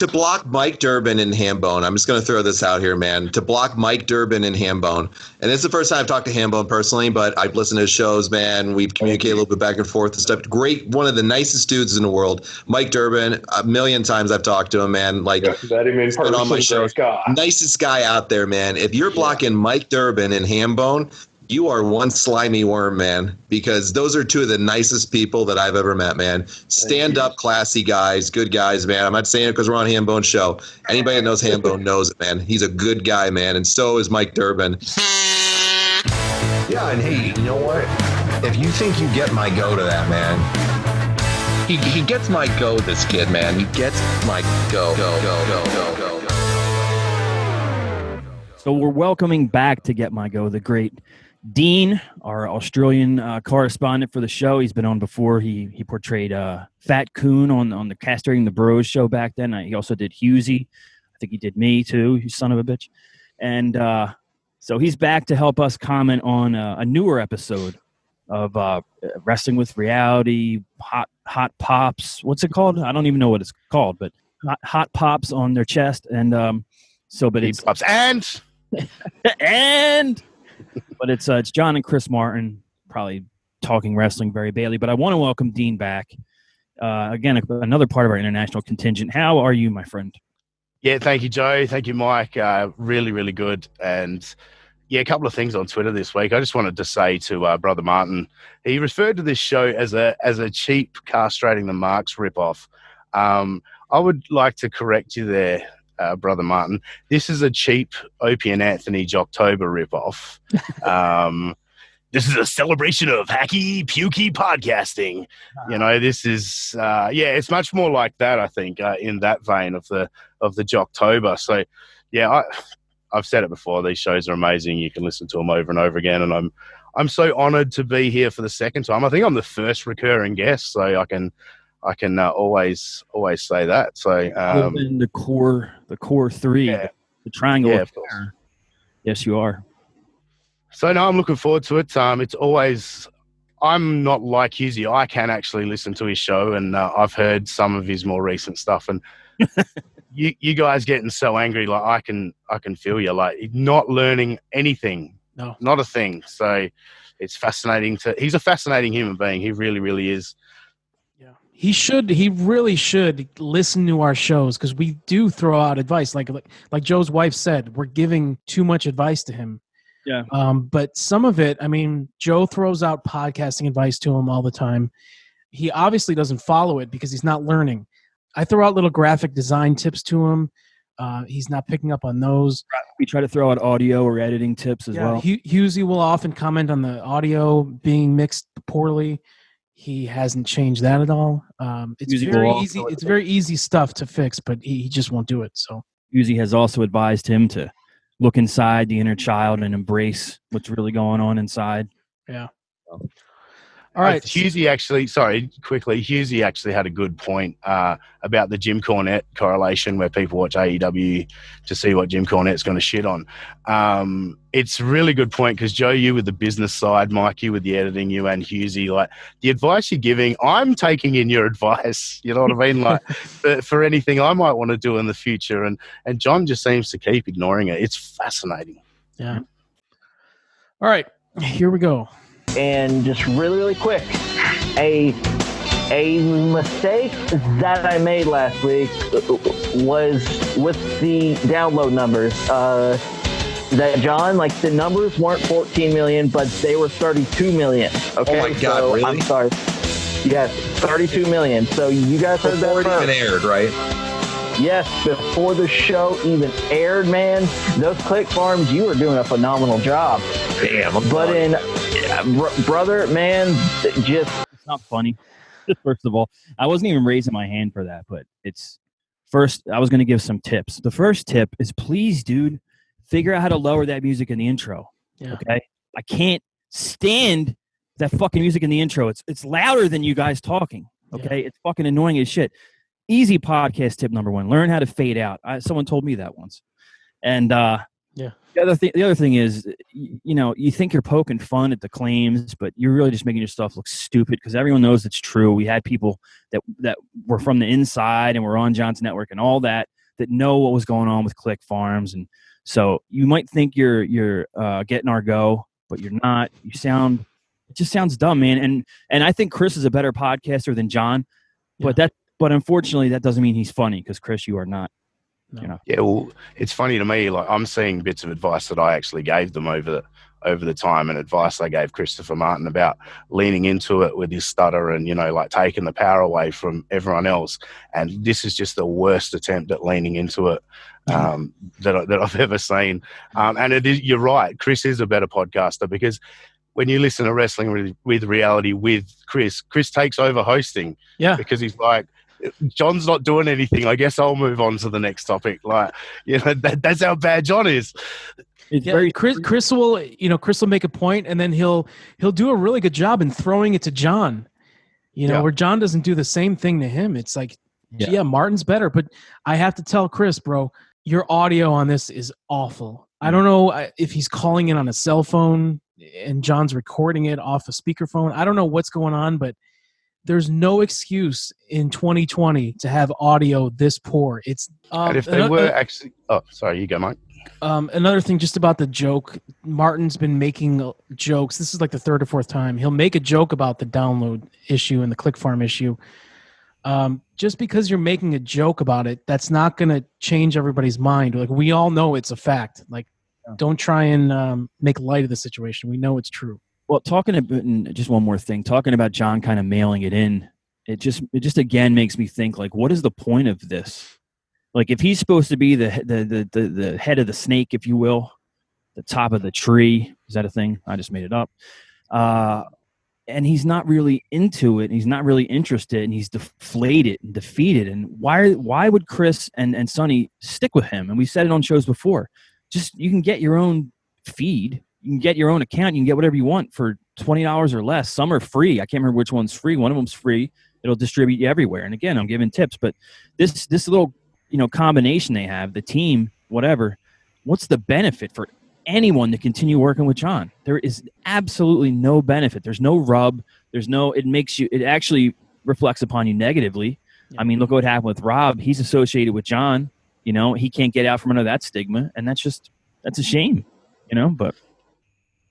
to block Mike Durband and Hambone. I'm just going to throw this out here, man. To block Mike Durband and Hambone. And it's the first time I've talked to Hambone personally, but I've listened to his shows, man. We've communicated a little bit back and forth and stuff. Great. One of the nicest dudes in the world. Mike Durband, a million times I've talked to him, man. Like, that him in person, on my show. Nicest guy out there, man. If you're blocking Mike Durband and Hambone, you are one slimy worm, man, because those are two of the nicest people that I've ever met, man. Stand-up, classy guys, good guys, man. I'm not saying it because we're on Hambone's show. Anybody that knows Hambone knows it, man. He's a good guy, man, and so is Mike Durband. Yeah, and hey, you know what? If you think you get my go to that, man, he gets my go, this kid, man. He gets my go. So we're welcoming back to Get My Go the great Dean, our Australian correspondent for the show. He's been on before. He portrayed Fat Coon on the Castrating the Bros show back then. He also did Husey. I think he did me too, you son of a bitch. And so he's back to help us comment on a newer episode of Wrestling with Reality, Hot Pops. What's it called? I don't even know what it's called, but Hot Pops on their chest. And but it's Pops but it's John and Chris Martin probably talking wrestling very Bailey. But I want to welcome Dean back again, another part of our international contingent. How are you, my friend? Yeah, thank you, Joe. Thank you, Mike. Really, really good. And yeah, a couple of things on Twitter this week. I just wanted to say to Brother Martin, he referred to this show as a cheap Castrating the Marks ripoff. I would like to correct you there, Brother Martin. This is a cheap Opie and Anthony Jocktober ripoff. This is a celebration of hacky, pukey podcasting. You know, this is it's much more like that, I think, in that vein of the Jocktober. So yeah, I've said it before, these shows are amazing. You can listen to them over and over again, and I'm so honored to be here for the second time. I think I'm the first recurring guest, so I can always say that. So in the core three, the triangle. Yeah, of course. Yes, you are. So no, I'm looking forward to it. It's always, I'm not like Husey. I can actually listen to his show, and I've heard some of his more recent stuff. And you guys getting so angry, like I can feel you, like not learning anything, no, not a thing. So it's fascinating. He's a fascinating human being. He really, really is. He really should listen to our shows, because we do throw out advice. Like Joe's wife said, we're giving too much advice to him. Yeah. But some of it, I mean, Joe throws out podcasting advice to him all the time. He obviously doesn't follow it because he's not learning. I throw out little graphic design tips to him. He's not picking up on those. We try to throw out audio or editing tips as well. Husey will often comment on the audio being mixed poorly. He hasn't changed that at all. It's very easy. It's very easy stuff to fix, but he just won't do it. So Husey has also advised him to look inside the inner child and embrace what's really going on inside. Yeah. All right. Husey actually had a good point about the Jim Cornette correlation, where people watch AEW to see what Jim Cornette's going to shit on. It's a really good point, because Joe, you with the business side, Mike, you with the editing, you and Husey, like the advice you're giving, I'm taking in your advice. You know what I mean? Like for anything I might want to do in the future, and John just seems to keep ignoring it. It's fascinating. Yeah. All right, here we go. And just really, really quick, a mistake that I made last week was with the download numbers. That John, like the numbers weren't 14 million, but they were 32 million. Okay, oh my God, so really? I'm sorry. Yes, 32 million. So you guys heard that before first. it even aired, right? Yes, before the show even aired, man. Those click farms, you were doing a phenomenal job. Damn. Brother, man, just... It's not funny. First of all, I wasn't even raising my hand for that, but first, I was going to give some tips. The first tip is, please, dude, figure out how to lower that music in the intro. Yeah. Okay? I can't stand that fucking music in the intro. It's louder than you guys talking. Okay? Yeah. It's fucking annoying as shit. Easy podcast tip number one. Learn how to fade out. Someone told me that once. And Yeah. The other thing is, you think you're poking fun at the claims, but you're really just making yourself look stupid because everyone knows it's true. We had people that were from the inside and were on John's network and all that know what was going on with Click Farms, and so you might think you're getting our go, but you're not. It just sounds dumb, man. And I think Chris is a better podcaster than John, but unfortunately that doesn't mean he's funny because Chris, you are not. No. Yeah, well, it's funny to me. Like I'm seeing bits of advice that I actually gave them over the time, and advice I gave Christopher Martin about leaning into it with his stutter and like taking the power away from everyone else. And this is just the worst attempt at leaning into it that I've ever seen. And it is. You're right. Chris is a better podcaster because when you listen to Wrestling with Reality with Chris takes over hosting. Yeah, because he's like, John's not doing anything. I guess I'll move on to the next topic. Like, that's how bad John is. It's very Chris will make a point and then he'll do a really good job in throwing it to John. Where John doesn't do the same thing to him. It's like, Martin's better, but I have to tell Chris, bro, your audio on this is awful. I don't know if he's calling it on a cell phone and John's recording it off a speakerphone. I don't know what's going on, but there's no excuse in 2020 to have audio this poor. It's and if they were actually, sorry, you go, Mike. Another thing, just about the joke. Martin's been making jokes. This is like the third or fourth time he'll make a joke about the download issue and the click farm issue. Just because you're making a joke about it, that's not going to change everybody's mind. Like we all know it's a fact. Like don't try and make light of the situation. We know it's true. Well, just one more thing, talking about John kind of mailing it in, it just again makes me think, like, what is the point of this? Like, if he's supposed to be the head of the snake, if you will, the top of the tree, is that a thing? I just made it up. And he's not really into it. He's not really interested, and he's deflated and defeated. And why would Chris and Sonny stick with him? And we said it on shows before. Just you can get your own feed. You can get your own account. You can get whatever you want for $20 or less. Some are free. I can't remember which one's free. One of them's free. It'll distribute you everywhere. And again, I'm giving tips. But this little combination they have, the team, whatever. What's the benefit for anyone to continue working with John? There is absolutely no benefit. There's no rub. It actually reflects upon you negatively. Yeah. I mean, look what happened with Rob. He's associated with John. He can't get out from under that stigma, and that's a shame. But.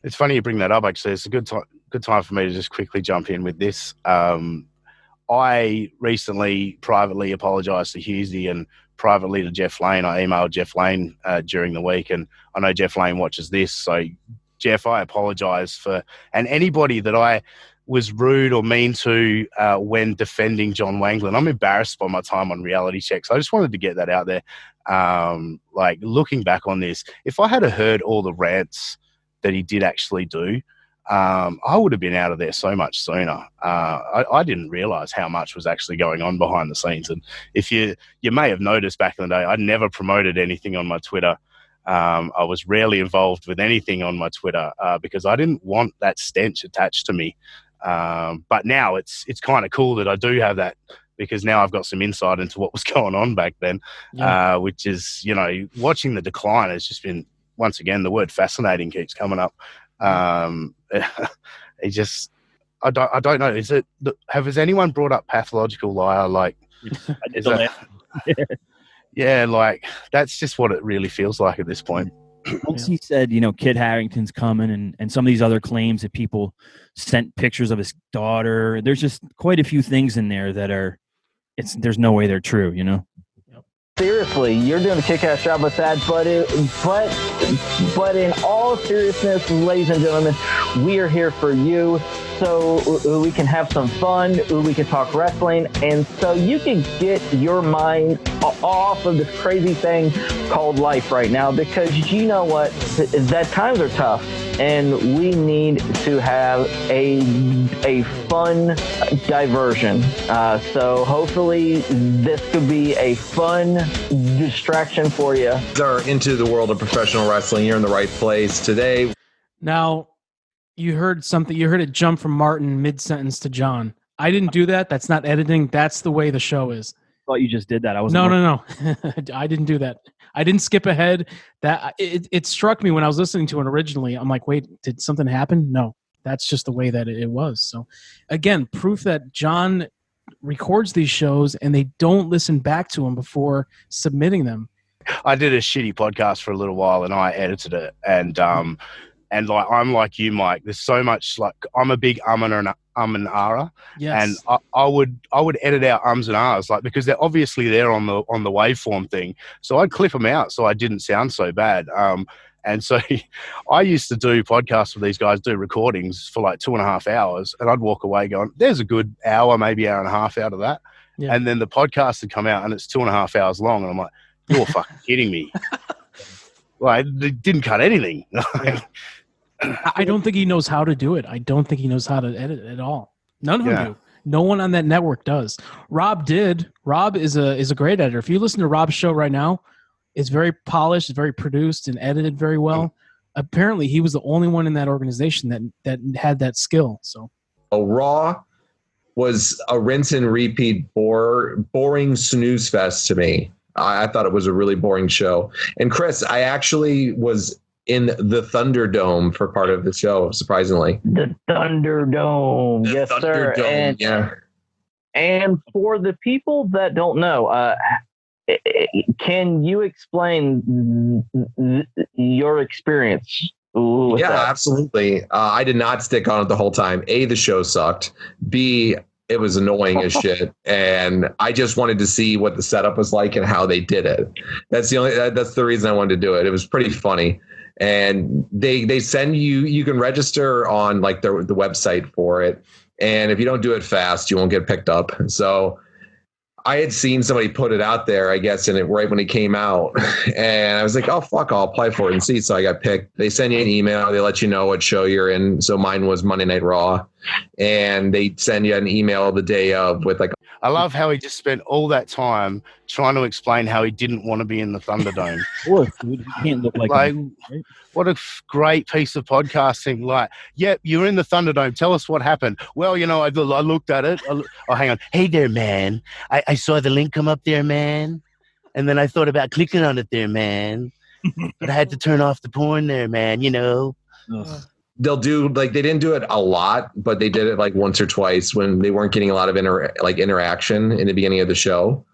It's funny you bring that up, actually. It's a good time for me to just quickly jump in with this. I recently privately apologised to Husey and privately to Jeff Lane. I emailed Jeff Lane during the week, and I know Jeff Lane watches this. So, Jeff, I apologise for... And anybody that I was rude or mean to when defending John Wangland, I'm embarrassed by my time on Reality Check. So I just wanted to get that out there. Looking back on this, if I had heard all the rants that he did actually do, I would have been out of there so much sooner. I didn't realize how much was actually going on behind the scenes. And if you may have noticed back in the day, I never promoted anything on my Twitter. I was rarely involved with anything on my Twitter because I didn't want that stench attached to me. But now it's kind of cool that I do have that, because now I've got some insight into what was going on back then, which is, watching the decline has just been, once again, the word fascinating keeps coming up. I don't know. Has anyone brought up pathological liar? Like, yeah, like that's just what it really feels like at this point. Once he said, Kit Harington's coming, and some of these other claims that people sent pictures of his daughter. There's just quite a few things in there that there's no way they're true, Seriously, you're doing a kick-ass job with that, but in all seriousness, ladies and gentlemen, we are here for you, so we can have some fun, we can talk wrestling, and so you can get your mind off of this crazy thing called life right now, because you know what, that times are tough, and we need to have a fun diversion. So hopefully this could be a fun distraction for you. Are into the world of professional wrestling. You're in the right place today. Now, you heard something. You heard it jump from Martin mid-sentence to John. I didn't do that. That's not editing. That's the way the show is. thought you just did that. I was No. I didn't do that. I didn't skip ahead. That it struck me when I was listening to it originally. I'm like, wait, did something happen? No, that's just the way that it was. So, again, proof that John records these shows and they don't listen back to him before submitting them. I did a shitty podcast for a little while and I edited it, and like I'm like you, Mike. There's so much, like, I'm a big and ahra. Yes. And I would edit out ums and ahs, like, because they're obviously there on the waveform thing. So I'd clip them out so I didn't sound so bad. And so I used to do podcasts with these guys, do recordings for like 2.5 hours, and I'd walk away going, "There's a good hour, maybe hour and a half out of that." Yeah. And then the podcast had come out and it's 2.5 hours long, and I'm like, "You're fucking kidding me!" Like, they didn't cut anything. I don't think he knows how to do it. I don't think he knows how to edit at all. None of them do. No one on that network does. Rob did. Rob is a great editor. If you listen to Rob's show right now, it's very polished, it's very produced and edited very well. Apparently, he was the only one in that organization that had that skill. So, Raw was a rinse and repeat boring snooze fest to me. I thought it was a really boring show. And Chris, I actually was in the Thunderdome for part of the show, surprisingly. The Thunderdome. Yes, sir. And for the people that don't know, can you explain your experience? Yeah, absolutely. I did not stick on it the whole time. A, the show sucked. B, it was annoying as shit, and I just wanted to see what the setup was like and how they did it. That's the reason I wanted to do it. It was pretty funny, and they send you can register on like the website for it, and if you don't do it fast, you won't get picked up. So I had seen somebody put it out there, I guess, in it right when it came out. And I was like, oh, fuck, I'll apply for it and see. So I got picked. They send you an email. They let you know what show you're in. So mine was Monday Night Raw. And they send you an email the day of with like... I love how he just spent all that time trying to explain how he didn't want to be in the Thunderdome. Of course, dude. You can't look like him, right? What a great piece of podcasting. Like, yep, you're in the Thunderdome. Tell us what happened. Well, you know, I looked at it. Oh, hang on. Hey there, man. I saw the link come up there, man. And then I thought about clicking on it there, man. But I had to turn off the porn there, man, you know. Ugh. They'll do, like, they didn't do it a lot, but they did it like once or twice when they weren't getting a lot of interaction in the beginning of the show.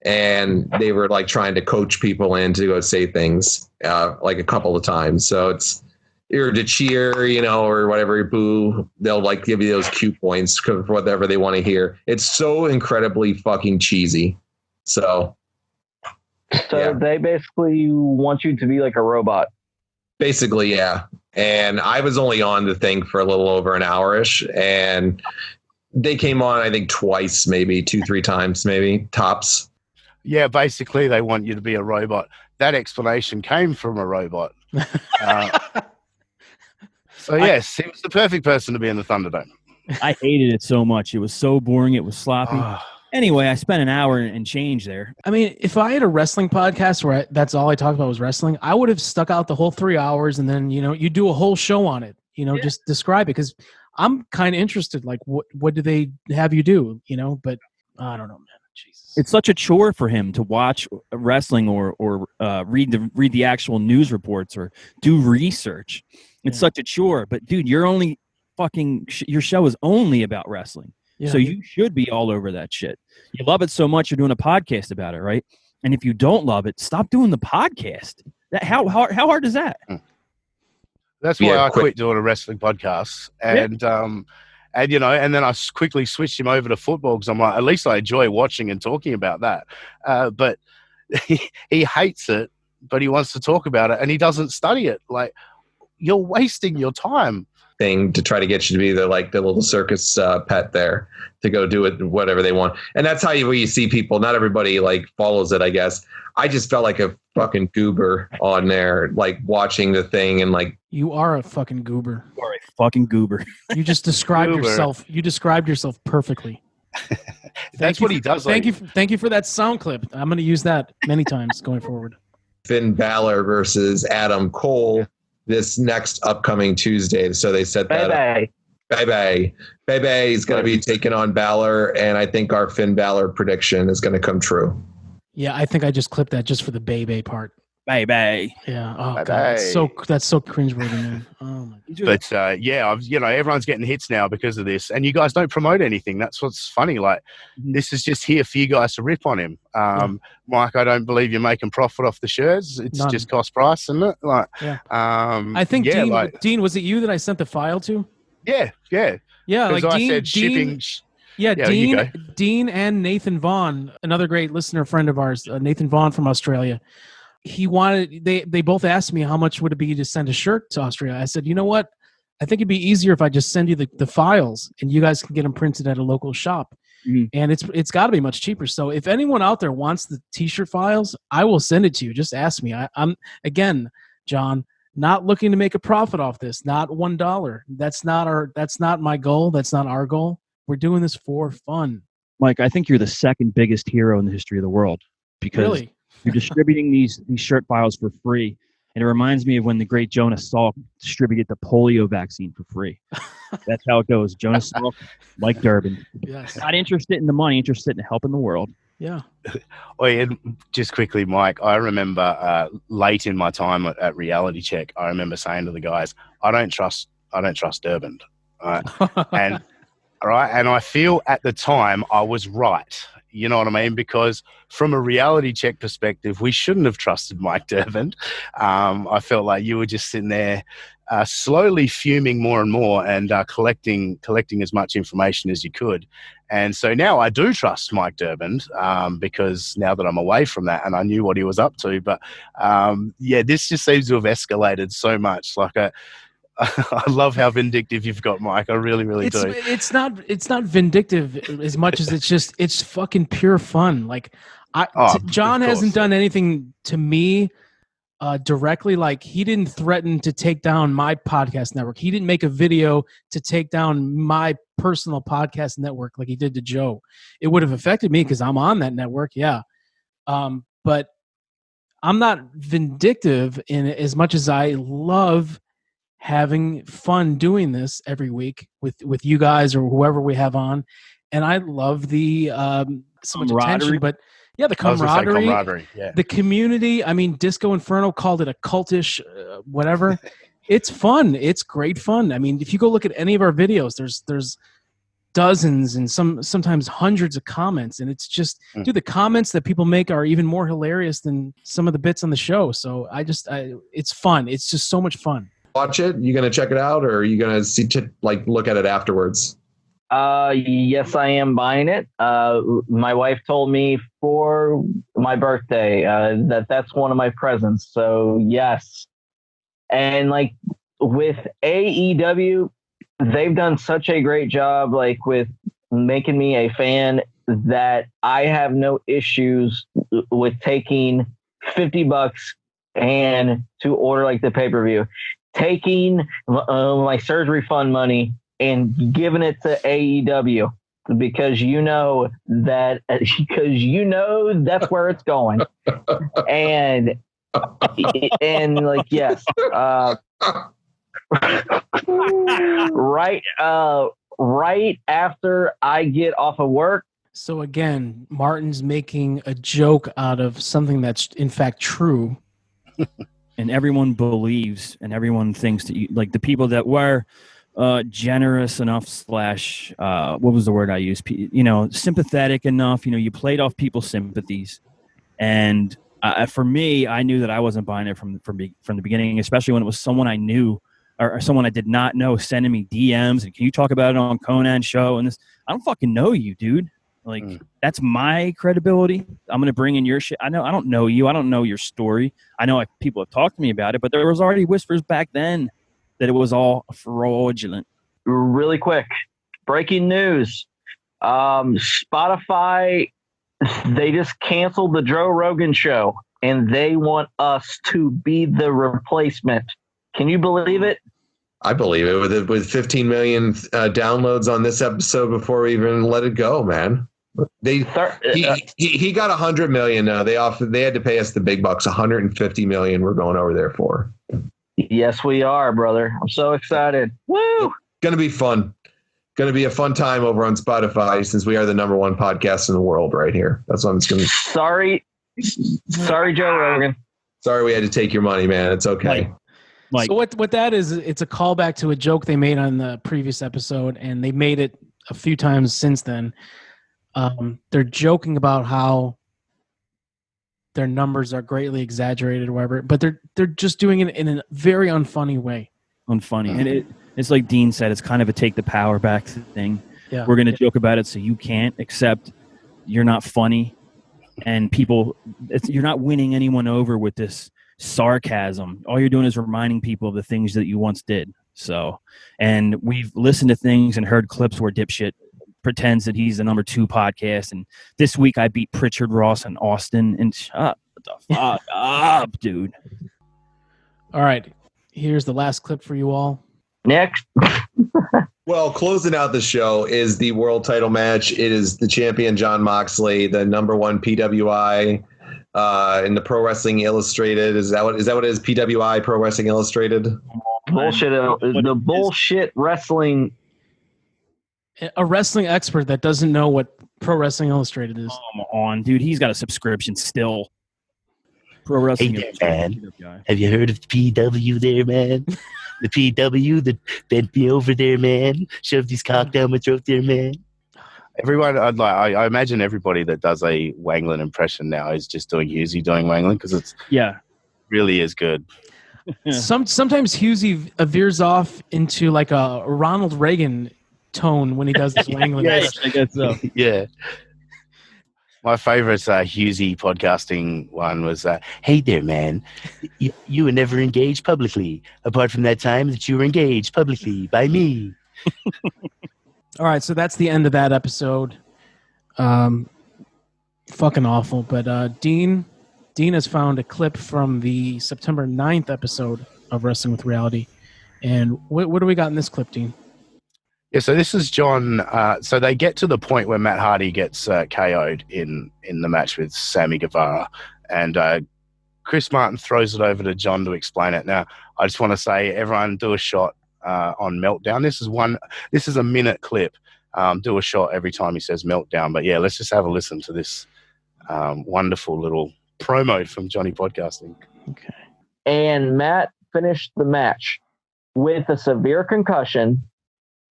And they were like trying to coach people in to go say things like a couple of times. So it's you're to cheer, you know, or whatever, boo. They'll like give you those cue points for whatever they want to hear. It's so incredibly fucking cheesy. So they basically want you to be like a robot. Basically, yeah. And I was only on the thing for a little over an hour-ish, and they came on, I think, twice, maybe 2-3 times, maybe tops. Yeah, basically, they want you to be a robot. That explanation came from a robot. So, yes, he was the perfect person to be in the Thunderdome. I hated it so much. It was so boring. It was sloppy. Anyway, I spent an hour and change there. I mean, if I had a wrestling podcast where that's all I talked about was wrestling, I would have stuck out the whole 3 hours and then, you know, you do a whole show on it, you know, just describe it. Because I'm kind of interested, like, what do they have you do, you know? But I don't know, man. Jesus. It's such a chore for him to watch wrestling or read the actual news reports or do research. It's such a chore. But, dude, your show is only about wrestling. Yeah. So you should be all over that shit. You love it so much, you're doing a podcast about it, right? And if you don't love it, stop doing the podcast. How hard is that? That's why I quit doing a wrestling podcast. And you know, and then I quickly switched him over to football because I'm like, at least I enjoy watching and talking about that. But he hates it, but he wants to talk about it, and he doesn't study it. Like, you're wasting your time. Thing to try to get you to be the little circus pet there to go do it whatever they want, and that's how you see people. Not everybody like follows it, I guess. I just felt like a fucking goober on there, like watching the thing, and like you are a fucking goober. You are a fucking goober. You just described yourself. You described yourself perfectly. That's what he does. Thank you for that sound clip. I'm going to use that many times going forward. Finn Balor versus Adam Cole this next upcoming Tuesday. So they set that up. Bebe is going to be taking on Balor, and I think our Finn Balor prediction is going to come true. Yeah, I think I just clipped that just for the Bebe part. Bye. Yeah. Oh Bye-bye. God, that's so cringeworthy, man. Oh my. But everyone's getting hits now because of this, and you guys don't promote anything. That's what's funny. Like, this is just here for you guys to rip on him. Mike, I don't believe you're making profit off the shirts. It's None. just cost price, isn't it? Like, I think Dean, was it you that I sent the file to? Yeah. Like I said shipping. Dean and Nathan Vaughn, another great listener friend of ours, Nathan Vaughn from Australia. They both asked me how much would it be to send a shirt to Australia. I said, you know what? I think it'd be easier if I just send you the files and you guys can get them printed at a local shop. And it's got to be much cheaper. So if anyone out there wants the t-shirt files, I will send it to you. Just ask me. I'm again, John, not looking to make a profit off this. Not $1. That's not my goal. That's not our goal. We're doing this for fun. Mike, I think you're the second biggest hero in the history of the world because you're distributing these shirt files for free. And it reminds me of when the great Jonas Salk distributed the polio vaccine for free. That's how it goes. Jonas Salk, like Durband. Yes. Not interested in the money, interested in helping the world. Yeah. And just quickly, Mike, I remember late in my time at Reality Check, I remember saying to the guys, I don't trust Durband. Right? And I feel at the time I was right. You know what I mean? Because from a Reality Check perspective, we shouldn't have trusted Mike Durband. I felt like you were just sitting there slowly fuming more and more and collecting as much information as you could. And so now I do trust Mike Durband because now that I'm away from that and I knew what he was up to. But this just seems to have escalated so much. Like I love how vindictive you've got, Mike. I really, really do. It's not vindictive as much as it's fucking pure fun. Like John hasn't done anything to me directly. Like he didn't threaten to take down my podcast network. He didn't make a video to take down my personal podcast network like he did to Joe. It would have affected me because I'm on that network. Yeah. But I'm not vindictive in as much as I love having fun doing this every week with you guys or whoever we have on. And I love the so much attention, but yeah, the camaraderie, the community. I mean, Disco Inferno called it a cultish whatever. It's fun. It's great fun. I mean, if you go look at any of our videos, there's dozens and sometimes hundreds of comments, and it's just dude, the comments that people make are even more hilarious than some of the bits on the show. So it's fun. It's just so much fun. Watch it? You gonna check it out, or are you gonna look at it afterwards? Yes, I am buying it. My wife told me for my birthday that's one of my presents. So yes, and like with AEW, they've done such a great job, like with making me a fan, that I have no issues with taking $50 and to order like the pay-per-view. Taking my surgery fund money and giving it to AEW because that's where it's going. and like, yes, right after I get off of work. So again, Martin's making a joke out of something that's in fact true. And everyone believes and everyone thinks that you, like the people that were generous enough / what was the word I used? Sympathetic enough. You played off people's sympathies. And for me, I knew that I wasn't buying it from the beginning, especially when it was someone I knew or someone I did not know sending me DMs. And can you talk about it on Conan's show? And this, I don't fucking know you, dude. Like, that's my credibility. I'm going to bring in your shit. I don't know you. I don't know your story. I know people have talked to me about it, but there was already whispers back then that it was all fraudulent. Really quick, breaking news. Spotify, they just canceled the Joe Rogan show, and they want us to be the replacement. Can you believe it? I believe it. With 15 million downloads on this episode before we even let it go, man. He got 100 million. They had to pay us the big bucks. 150 million. We're going over there for. Yes, we are, brother. I'm so excited. Woo! Gonna be fun. Going to be a fun time over on Spotify since we are the number one podcast in the world right here. That's what I'm just going to. Sorry, Joe Rogan. Sorry, we had to take your money, man. It's okay. Like, So what that is, it's a callback to a joke they made on the previous episode, and they made it a few times since then. They're joking about how their numbers are greatly exaggerated or whatever, but they're just doing it in a very unfunny way. unfunny. And it's like Dean said, it's kind of a take the power back thing. Yeah. We're going to joke about it so you can't, except you're not funny. And people, you're not winning anyone over with this sarcasm. All you're doing is reminding people of the things that you once did. So, and we've listened to things and heard clips where Dipshit pretends that he's the number 2 podcast. And this week I beat Pritchard Ross and Austin. And shut the fuck up, dude. All right. Here's the last clip for you all. Next. Well, closing out the show is the world title match. It is the champion Jon Moxley, the number 1 PWI in the Pro Wrestling Illustrated. Is that what it is? PWI Pro Wrestling Illustrated. Bullshit. The bullshit wrestling. A wrestling expert that doesn't know what Pro Wrestling Illustrated is. Come on, dude. He's got a subscription still. Pro Wrestling Hey, Illustrated. man. Have you heard of the PW there, man? The PW that bent me over there, man. Shoved his cock down my throat there, man. Everyone, I imagine everybody that does a Wangland impression now is just doing Husey doing Wangland because it's really is good. Sometimes Husey veers off into like a Ronald Reagan tone when he does this Wangland. Yes, I guess so. Yeah. My favorite Husey podcasting one was, hey there, man. You were never engaged publicly, apart from that time that you were engaged publicly by me. All right, so that's the end of that episode. Fucking awful. But Dean has found a clip from the September 9th episode of Wrestling with Reality. And what do we got in this clip, Dean? Yeah, so this is John. So they get to the point where Matt Hardy gets KO'd in the match with Sammy Guevara. And Chris Martin throws it over to John to explain it. Now, I just want to say, everyone do a shot on Meltdown. This is a minute clip. Do a shot every time he says Meltdown. But yeah, let's just have a listen to this wonderful little promo from Johnny Podcasting. Okay. And Matt finished the match with a severe concussion.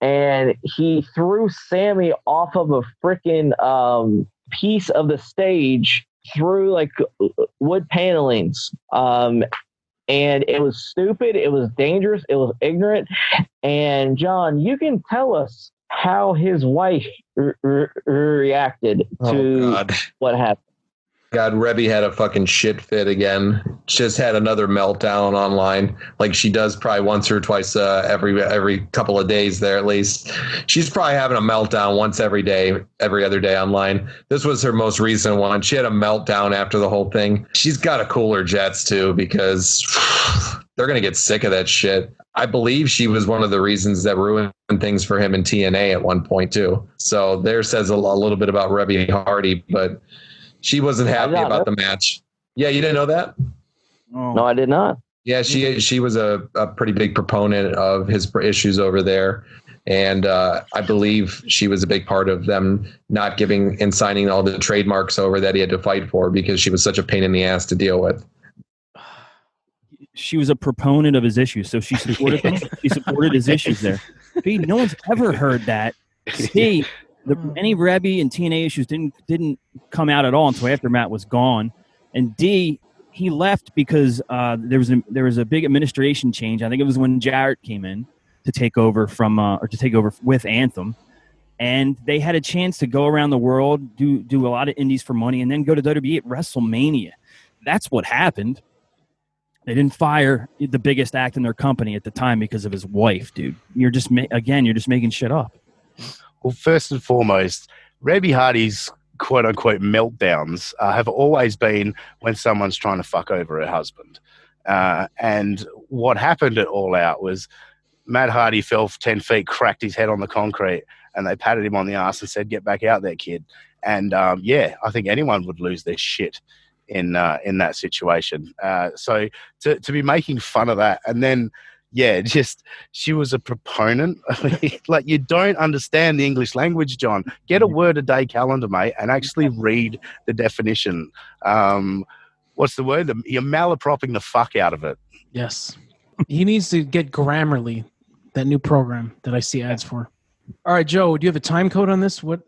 And he threw Sammy off of a freaking piece of the stage through like wood panelings. And it was stupid. It was dangerous. It was ignorant. And John, you can tell us how his wife reacted to what happened. God, Rebby had a fucking shit fit again. Just had another meltdown online, like she does probably once or twice every couple of days there at least. She's probably having a meltdown once every other day online. This was her most recent one. She had a meltdown after the whole thing. She's got to cool her jets too, because they're going to get sick of that shit. I believe she was one of the reasons that ruined things for him in TNA at one point too. So there says a little bit about Rebby Hardy, but she wasn't happy about the match. Yeah, you didn't know that? Oh. No, I did not. Yeah, she was a pretty big proponent of his issues over there. And I believe she was a big part of them not giving and signing all the trademarks over that he had to fight for because she was such a pain in the ass to deal with. She was a proponent of his issues, so she supported them. She supported his issues there. B, no one's ever heard that. C, any Rebby and TNA issues didn't come out at all until after Matt was gone. And D, he left because there was a big administration change. I think it was when Jarrett came in to take over with Anthem, and they had a chance to go around the world, do a lot of indies for money, and then go to WWE at WrestleMania. That's what happened. They didn't fire the biggest act in their company at the time because of his wife, dude. You're just making shit up. Well, first and foremost, Rebby Hardy's quote-unquote meltdowns have always been when someone's trying to fuck over her husband. And what happened at All Out was Matt Hardy fell 10 feet, cracked his head on the concrete, and they patted him on the ass and said, "Get back out there, kid." And, I think anyone would lose their shit in that situation. So to be making fun of that and then yeah, just she was a proponent. Like, you don't understand the English language, John. Get a word a day calendar, mate, and actually read the definition. What's the word? You're malapropping the fuck out of it. Yes. He needs to get Grammarly, that new program that I see ads for. All right, Joe, do you have a time code on this? What?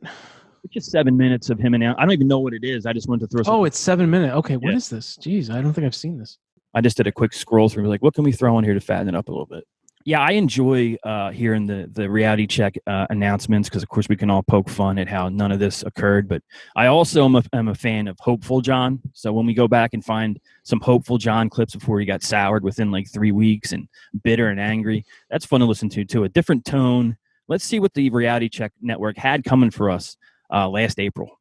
It's just 7 minutes of him and I don't even know what it is. I just wanted to throw some. Oh, it's 7 minutes. Okay, what is this? Jeez, I don't think I've seen this. I just did a quick scroll through, like, what can we throw on here to fatten it up a little bit? Yeah, I enjoy hearing the reality check announcements because, of course, we can all poke fun at how none of this occurred. But I also am a fan of Hopeful John. So when we go back and find some Hopeful John clips before he got soured within like 3 weeks and bitter and angry, that's fun to listen to, too. A different tone. Let's see what the Reality Check Network had coming for us last April.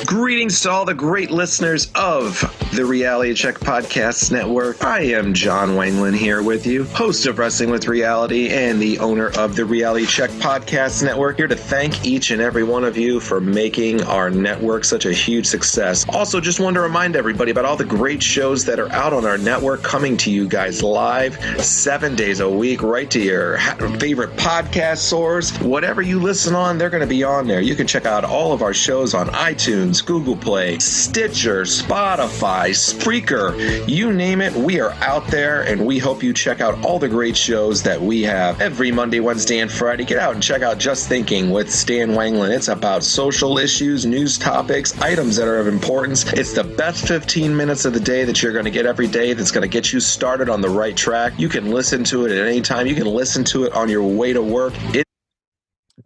Greetings to all the great listeners of the Reality Check Podcast Network. I am John Wangland here with you, host of Wrestling with Reality and the owner of the Reality Check Podcast Network, here to thank each and every one of you for making our network such a huge success. Also, just want to remind everybody about all the great shows that are out on our network, coming to you guys live 7 days a week, right to your favorite podcast source. Whatever you listen on, they're going to be on there. You can check out all of our shows on iTunes, Google Play, Stitcher, Spotify, Spreaker, you name it, we are out there, and we hope you check out all the great shows that we have every Monday, Wednesday, and Friday. Get out and check out Just Thinking with Stan Wangland. It's about social issues, news topics, items that are of importance. It's the best 15 minutes of the day that you're going to get every day that's going to get you started on the right track. You can listen to it at any time. You can listen to it on your way to work. I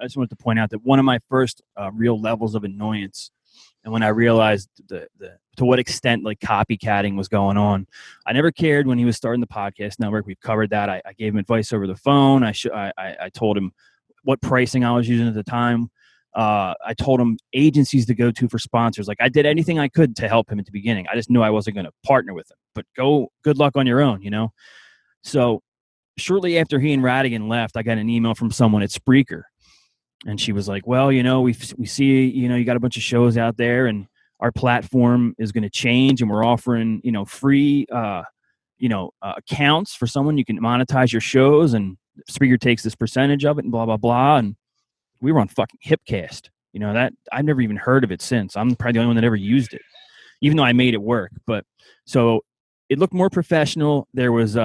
just wanted to point out that one of my first real levels of annoyance, and when I realized to what extent like copycatting was going on, I never cared when he was starting the podcast network. We've covered that. I gave him advice over the phone. I told him what pricing I was using at the time. I told him agencies to go to for sponsors. Like, I did anything I could to help him at the beginning. I just knew I wasn't going to partner with him. But good luck on your own, you know? So shortly after he and Radigan left, I got an email from someone at Spreaker. And she was like, well, you know, we see, you know, you got a bunch of shows out there and our platform is going to change and we're offering, you know, free, accounts for someone. You can monetize your shows and Spreaker takes this percentage of it and blah, blah, blah. And we were on fucking Hipcast. You know, that I've never even heard of it since. I'm probably the only one that ever used it, even though I made it work. But so it looked more professional. There was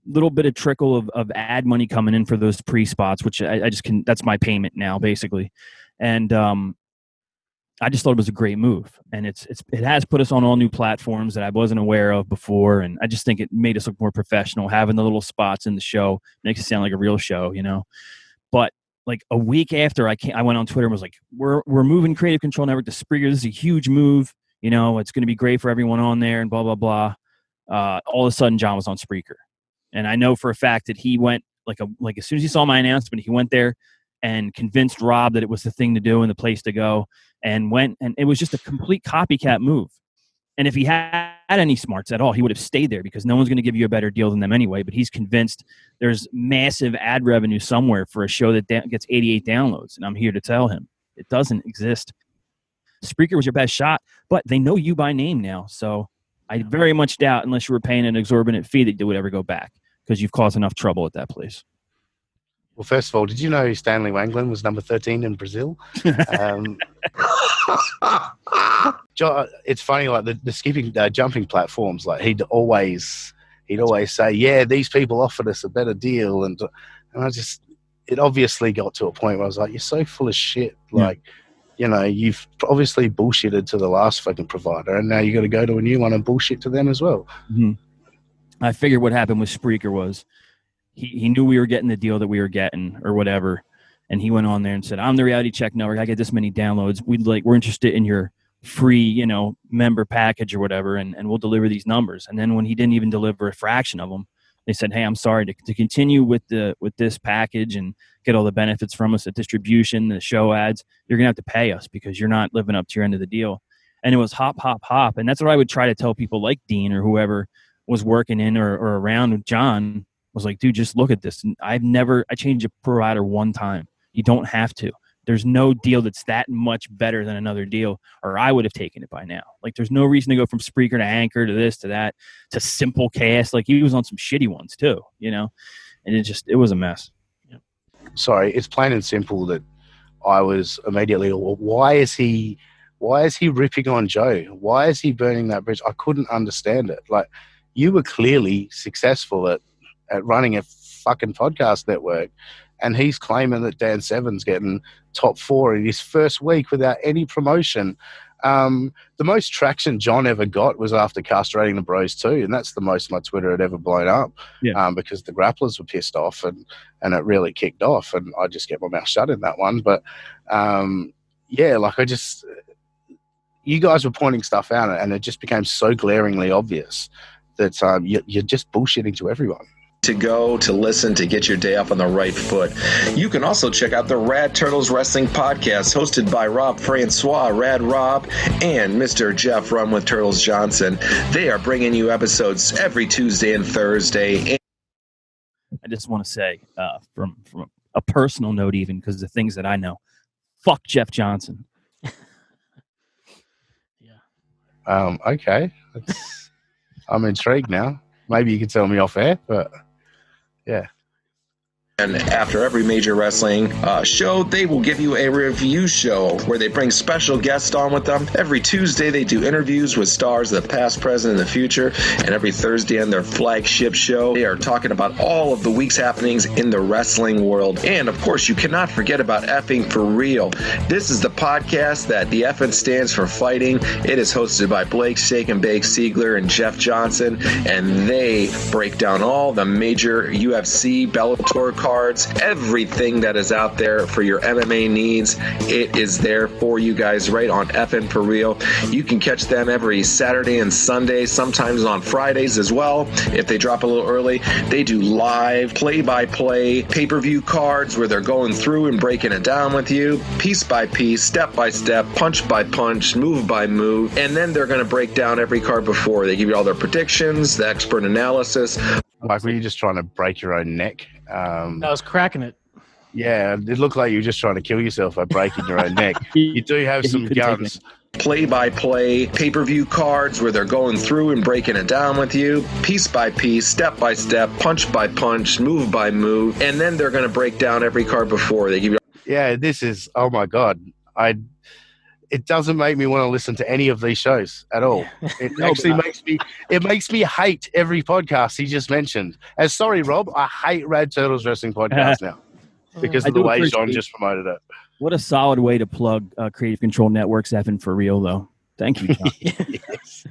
little bit of trickle of ad money coming in for those pre-spots, which I just can, that's my payment now basically. And I just thought it was a great move. And it has put us on all new platforms that I wasn't aware of before. And I just think it made us look more professional. Having the little spots in the show makes it sound like a real show, you know? But like a week after I went on Twitter and was like, we're moving Creative Control Network to Spreaker. This is a huge move. You know, it's going to be great for everyone on there and blah, blah, blah. All of a sudden John was on Spreaker. And I know for a fact that he went like as soon as he saw my announcement, he went there and convinced Rob that it was the thing to do and the place to go, and went, and it was just a complete copycat move. And if he had any smarts at all, he would have stayed there because no one's going to give you a better deal than them anyway. But he's convinced there's massive ad revenue somewhere for a show that gets 88 downloads. And I'm here to tell him it doesn't exist. Spreaker was your best shot, but they know you by name now. So I very much doubt, unless you were paying an exorbitant fee, that you would ever go back, because you've caused enough trouble at that place. Well, first of all, did you know Stanley Wangland was number 13 in Brazil? It's funny, like the skipping, jumping platforms, like he'd always say, yeah, these people offered us a better deal. And it obviously got to a point where I was like, you're so full of shit. Like, you know, you've obviously bullshitted to the last fucking provider, and now you got to go to a new one and bullshit to them as well. Mm-hmm. I figured what happened with Spreaker was he knew we were getting the deal that we were getting or whatever, and he went on there and said, I'm the Reality Check Network. I get this many downloads. We're interested in your free, you know, member package or whatever, and we'll deliver these numbers. And then when he didn't even deliver a fraction of them, they said, hey, I'm sorry, to continue with this package and get all the benefits from us, the distribution, the show ads, you're going to have to pay us because you're not living up to your end of the deal. And it was hop, hop, hop. And that's what I would try to tell people like Dean or whoever was working in or around with John, was like, dude, just look at this. And I changed a provider one time. You don't have to. There's no deal that's that much better than another deal, or I would have taken it by now. Like, there's no reason to go from Spreaker to Anchor to this to that to Simplecast. Like, he was on some shitty ones too, you know, and it was a mess. Sorry, it's plain and simple that I was immediately, well, why is he ripping on Joe? Why is he burning that bridge? I couldn't understand it. Like, you were clearly successful at running a fucking podcast network, and he's claiming that Dan Seven's getting top 4 in his first week without any promotion. The most traction John ever got was after castrating the Bros too, and that's the most my Twitter had ever blown up. Because the grapplers were pissed off, and it really kicked off, and I just get my mouth shut in that one. But you guys were pointing stuff out, and it just became so glaringly obvious that you're just bullshitting to everyone. To go, to listen, to get your day off on the right foot. You can also check out the Rad Turtles Wrestling Podcast, hosted by Rob Francois, Rad Rob, and Mr. Jeff Run with Turtles Johnson. They are bringing you episodes every Tuesday and Thursday. I just want to say, from a personal note, even because the things that I know, fuck Jeff Johnson. Okay. I'm intrigued now. Maybe you can tell me off air, but yeah. And after every major wrestling show, they will give you a review show where they bring special guests on with them. Every Tuesday, they do interviews with stars of the past, present, and the future. And every Thursday on their flagship show, they are talking about all of the week's happenings in the wrestling world. And, of course, you cannot forget about Effing for Real. This is the podcast that the Effing stands for fighting. It is hosted by Blake Shake and Bake Siegler and Jeff Johnson. And they break down all the major UFC, Bellator cards, everything that is out there for your MMA needs. It is there for you guys right on FN For Real. You can catch them every Saturday and Sunday, sometimes on Fridays as well. If they drop a little early, they do live play-by-play pay-per-view cards where they're going through and breaking it down with you, piece by piece, step by step, punch by punch, move by move, and then they're going to break down every card before. They give you all their predictions, the expert analysis. Like, were you just trying to break your own neck? I was cracking it. Yeah, it looked like you were just trying to kill yourself by breaking your own neck. You do have some guns. Play-by-play pay-per-view cards where they're going through and breaking it down with you, piece by piece, step by step, punch by punch, move by move, and then they're going to break down every card before. They give you. Yeah, this is, oh my God. It doesn't make me want to listen to any of these shows at all. It makes me hate every podcast he just mentioned. And sorry, Rob, I hate Rad Turtles Wrestling Podcast now because of the way John just promoted it. What a solid way to plug Creative Control Network's Effing For Real, though. Thank you, John. Yes.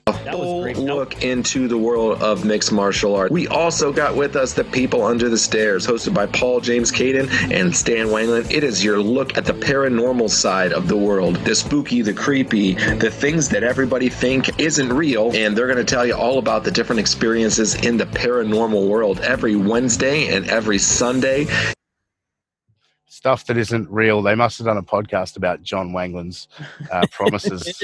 A full look into the world of mixed martial arts. We also got with us The People Under the Stairs, hosted by Paul James Caden and Stan Wangland. It is your look at the paranormal side of the world, the spooky, the creepy, the things that everybody think isn't real, and they're going to tell you all about the different experiences in the paranormal world every Wednesday and every Sunday. Stuff that isn't real. They must have done a podcast about John Wangland's promises.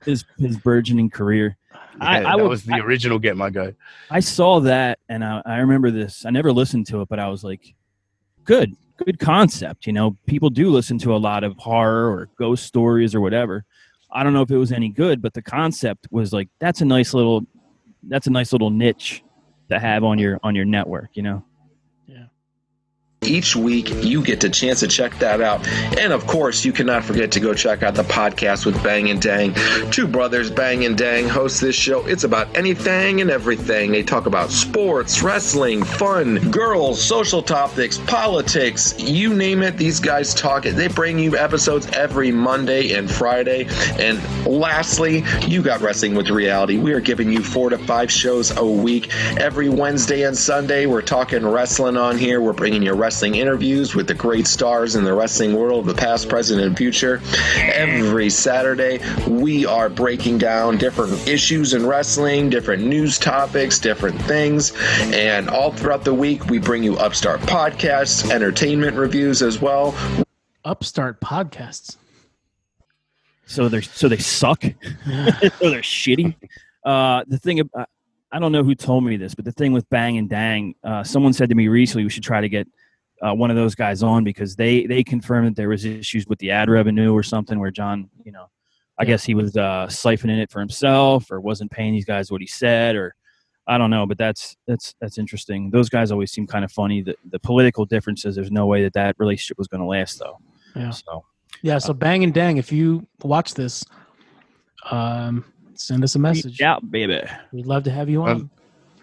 His burgeoning career. Yeah, that was the original Get My Go. I saw that, and I remember this. I never listened to it, but I was like, good concept. You know, people do listen to a lot of horror or ghost stories or whatever. I don't know if it was any good, but the concept was like, that's a nice little niche to have on your network, you know? Each week, you get a chance to check that out. And, of course, you cannot forget to go check out the podcast with Bang and Dang. Two brothers, Bang and Dang, host this show. It's about anything and everything. They talk about sports, wrestling, fun, girls, social topics, politics, you name it. These guys talk it. They bring you episodes every Monday and Friday. And lastly, you got Wrestling with Reality. We are giving you 4 to 5 shows a week. Every Wednesday and Sunday, we're talking wrestling on here. We're bringing you wrestling interviews with the great stars in the wrestling world, the past, present, and future. Every Saturday, we are breaking down different issues in wrestling, different news topics, different things. And all throughout the week, we bring you Upstart podcasts, entertainment reviews as well. Upstart podcasts. So they suck. So they're shitty. The thing about, I don't know who told me this, but the thing with Bang and Dang, someone said to me recently we should try to get one of those guys on because they confirmed that there was issues with the ad revenue or something where John, I guess he was siphoning it for himself or wasn't paying these guys what he said, or I don't know. But that's interesting. Those guys always seem kind of funny. The political differences. There's no way that relationship was going to last, though. Yeah. So So Bang and Dang, if you watch this, send us a message. Yeah, baby. We'd love to have you on.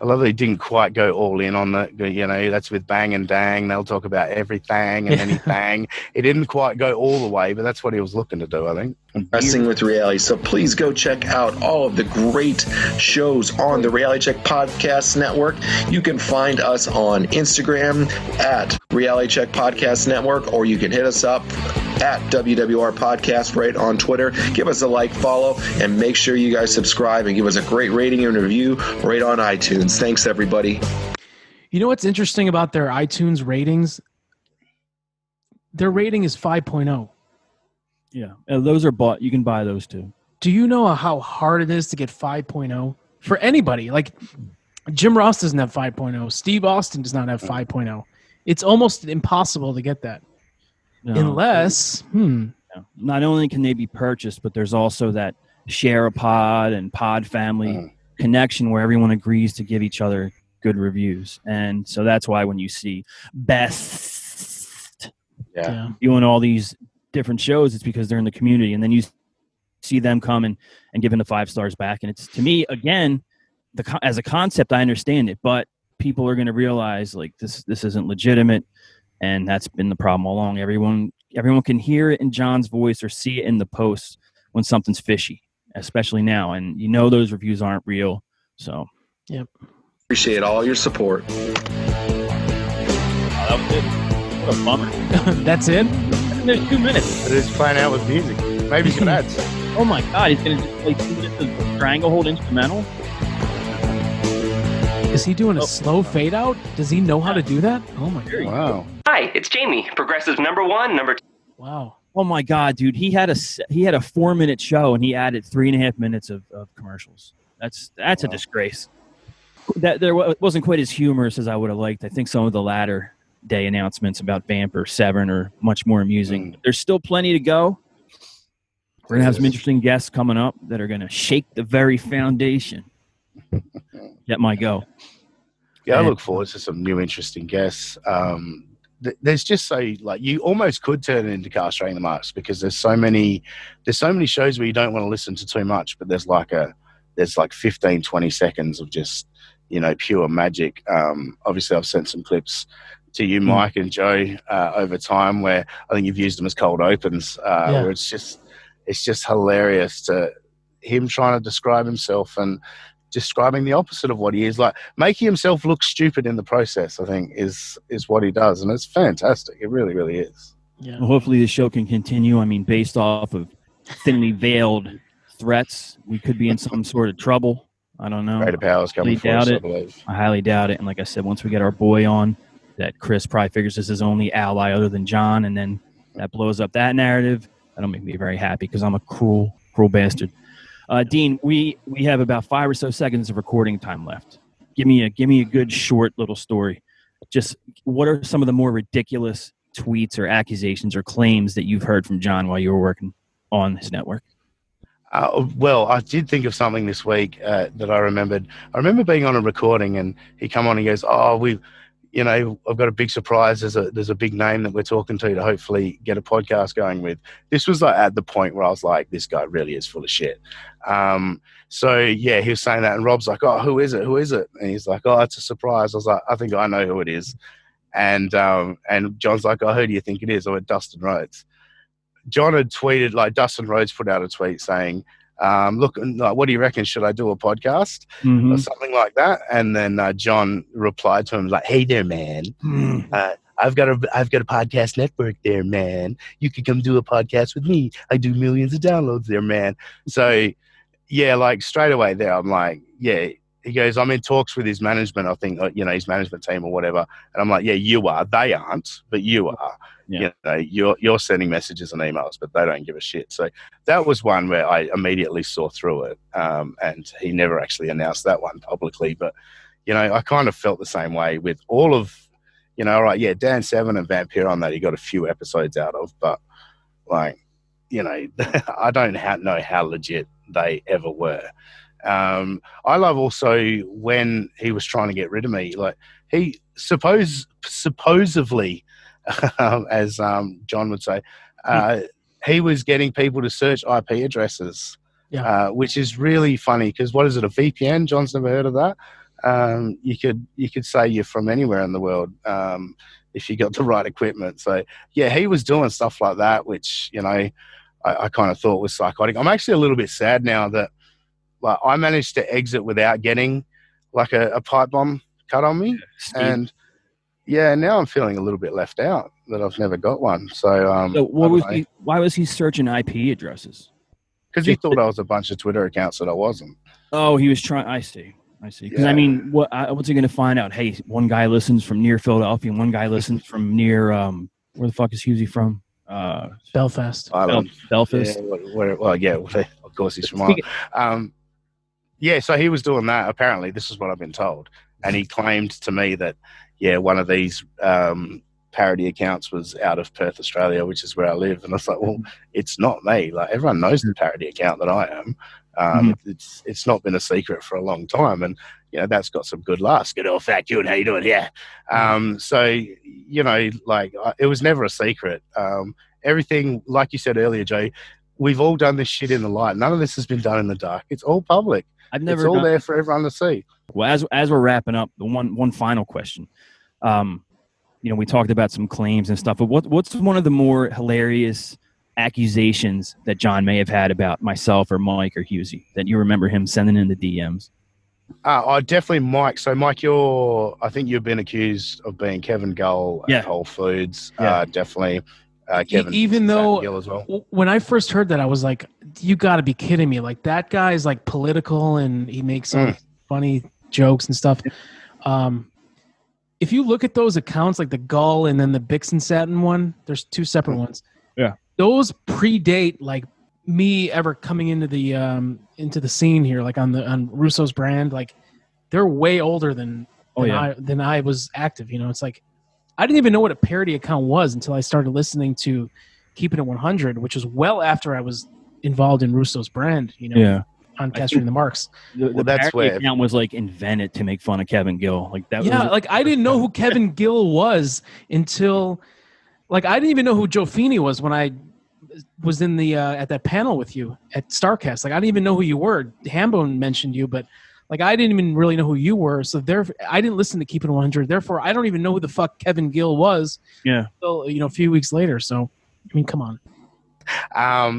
I love that he didn't quite go all in on that. That's with Bang and Dang. They'll talk about everything and anything. He didn't quite go all the way, but that's what he was looking to do, I think. Wrestling with Reality. So please go check out all of the great shows on the Reality Check Podcast Network. You can find us on Instagram at Reality Check Podcast Network, or you can hit us up at WWR Podcast right on Twitter. Give us a like, follow, and make sure you guys subscribe and give us a great rating and review right on iTunes. Thanks, everybody. You know what's interesting about their iTunes ratings? Their rating is 5.0. Yeah, those are bought. You can buy those too. Do you know how hard it is to get 5.0 for anybody? Like Jim Ross doesn't have 5.0. Steve Austin does not have 5.0. It's almost impossible to get that. No. Unless, not only can they be purchased, but there's also that share a pod and pod family connection where everyone agrees to give each other good reviews. And so that's why when you see best doing all these different shows, it's because they're in the community. And then you see them come and giving the 5 stars back. And it's, to me, again, as a concept, I understand it, but people are going to realize like this isn't legitimate. And that's been the problem all along. Everyone can hear it in John's voice or see it in the posts when something's fishy, especially now. And those reviews aren't real. So, yep. Appreciate all your support. That was it. What a bummer. That's it? There's 2 minutes. It is playing out with music. Maybe some ads. Oh my God, he's going to just play 2 minutes of Stranglehold instrumental? Is he doing a slow fade out? Does he know how to do that? Oh my God. Wow. Hi, it's Jamie, Progressive #1, number 2. Wow. Oh my God, dude. He had a 4-minute show and he added 3.5 minutes of commercials. That's a disgrace. There wasn't quite as humorous as I would have liked. I think some of the latter day announcements about Vamp or Severn are much more amusing. There's still plenty to go. We're going to have some interesting guests coming up that are going to shake the very foundation. Get my go. Yeah, I look forward to some new interesting guests. There's just you almost could turn it into castrating the marks because there's so many shows where you don't want to listen to too much, but there's 15, 20 seconds of just, pure magic. Obviously I've sent some clips to you, Mike and Joe, over time where I think you've used them as cold opens, where it's just hilarious to him trying to describe himself and describing the opposite of what he is, like making himself look stupid in the process, I think is what he does. And it's fantastic. It really, really is. Yeah. Well, hopefully the show can continue. I mean, based off of thinly veiled threats, we could be in some sort of trouble. I don't know. Greater powers coming for us, I believe. I highly doubt it. And like I said, once we get our boy on, that Chris probably figures this is his only ally other than John, and then that blows up that narrative. That'll make me very happy because I'm a cruel bastard. Dean, we have about 5 or so seconds of recording time left. Give me a good short little story. Just what are some of the more ridiculous tweets or accusations or claims that you've heard from John while you were working on his network? Well, I did think of something this week that I remembered. I remember being on a recording and he come on and he goes, I've got a big surprise. There's a big name that we're talking to hopefully get a podcast going with. This was at the point where I was like, this guy really is full of shit. So yeah, he was saying that and Rob's like, oh, who is it? And he's like, oh, it's a surprise. I was like, I think I know who it is. And John's like, oh, who do you think it is? I went, Dustin Rhodes. John had tweeted, Dustin Rhodes put out a tweet saying, look, what do you reckon? Should I do a podcast or something like that? And then John replied to him like, "Hey there, man. I've got a podcast network there, man. You could come do a podcast with me. I do millions of downloads there, man." So yeah, straight away there, I'm like, yeah. He goes, I'm in talks with his management. I think his management team or whatever. And I'm like, yeah, you are. They aren't, but you are. Yeah. You're sending messages and emails, but they don't give a shit. So that was one where I immediately saw through it. And he never actually announced that one publicly. But, I kind of felt the same way with all of, You know, right? Yeah, Dan Seven and Vampire on that. He got a few episodes out of, but like, you know, I don't know how legit they ever were. I love also when he was trying to get rid of me. Like he supposedly, as John would say, he was getting people to search IP addresses, which is really funny because what is it, a VPN? John's never heard of that. You could say you're from anywhere in the world if you got the right equipment. So yeah, he was doing stuff like that, which, you know, I kind of thought was psychotic. I'm actually a little bit sad now that like I managed to exit without getting like a pipe bomb cut on me, and yeah, now I'm feeling a little bit left out that I've never got one. So, why was he searching IP addresses? Because he thought I was a bunch of Twitter accounts that I wasn't. Oh, he was trying. I see. Because I mean, what's he going to find out? Hey, one guy listens from near Philadelphia, and one guy listens from near where the fuck is Husey from? Belfast. Belfast. Yeah, of course he's from Ireland. Yeah, so he was doing that. Apparently, this is what I've been told, and he claimed to me that one of these parody accounts was out of Perth, Australia, which is where I live. And I was like, well, it's not me. Like everyone knows the parody account that I am. It's not been a secret for a long time, and you know that's got some good laughs. Good old fat June, how you doing? Yeah. So you know, like it was never a secret. Everything, like you said earlier, Joe, we've all done this shit in the light. None of this has been done in the dark. It's all public. It's all there for everyone to see. Well, as we're wrapping up, the one final question. You know, we talked about some claims and stuff, but what's one of the more hilarious accusations that John may have had about myself or Mike or Husey that you remember him sending in the DMs? Definitely Mike. So Mike, I think you've been accused of being Kevin Gull at Whole Foods. Definitely. Kevin, even though Gill as well. When I first heard that, I was like, you got to be kidding me. Like that guy's like political and he makes some funny jokes and stuff. If you look at those accounts, like the Gull and then the Bixen Satin one, there's two separate ones. Yeah. Those predate like me ever coming into the scene here, like on Russo's brand. Like they're way older than I was active. You know, it's like I didn't even know what a parody account was until I started listening to Keeping It 100, which was well after I was involved in Russo's brand. You know, on Capturing the Marks. The parody account was like invented to make fun of Kevin Gill. Like that. Yeah, like I didn't know who Kevin Gill was until, like, I didn't even know who Joe Feeney was when I was in the at that panel with you at StarCast. Like I didn't even know who you were. Hambone mentioned you, but like I didn't even really know who you were. So I didn't listen to Keep It 100. Therefore, I don't even know who the fuck Kevin Gill was. Yeah. Until, you know, a few weeks later. So I mean, come on.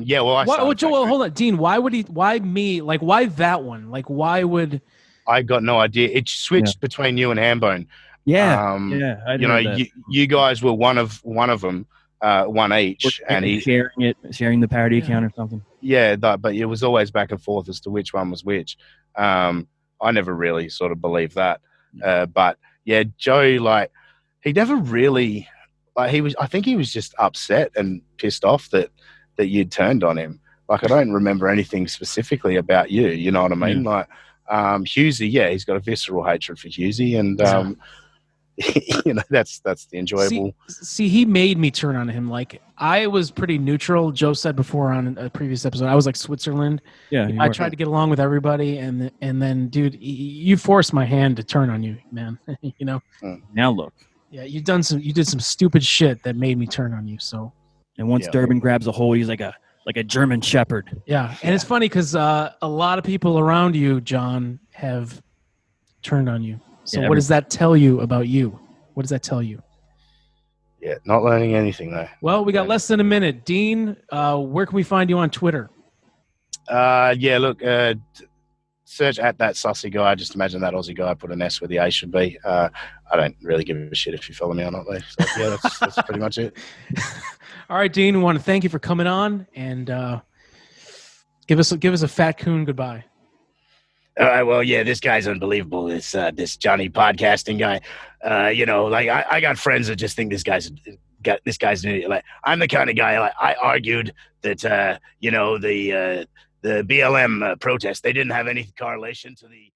Joel, hold on, Dean. Why would he? Why me? Like, why that one? Like, why would? I got no idea. It switched between you and Hambone. I you know, you guys were one of them, one each, and he sharing the parody account or something. Yeah, but it was always back and forth as to which one was which. I never really sort of believed that, but yeah, Joe, like, he never really. Like I think he was just upset and pissed off that you'd turned on him. Like I don't remember anything specifically about you. You know what I mean? Like Husey, he's got a visceral hatred for Husey, and you know that's the enjoyable. See, he made me turn on him. Like I was pretty neutral. Joe said before on a previous episode, I was like Switzerland. Yeah, I tried to get along with everybody, and then, dude, you forced my hand to turn on you, man. You know. Now look. Yeah, you did some stupid shit that made me turn on you. So, and once Durband grabs a hold, he's like a German shepherd. Yeah, and it's funny because a lot of people around you, John, have turned on you. So, what does that tell you about you? What does that tell you? Yeah, not learning anything though. Well, we got less than a minute. Dean, where can we find you on Twitter? Look, search at that sussy guy. Just imagine that Aussie guy. Put an S where the A should be. I don't really give a shit if you follow me or not, though. So, yeah, that's pretty much it. All right, Dean. We want to thank you for coming on and give us a fat coon goodbye. All right. Well, yeah, this guy's unbelievable. This Johnny podcasting guy. You know, like I got friends that just think this guy's an idiot. Like I'm the kind of guy. Like I argued that you know the BLM protest, they didn't have any correlation to the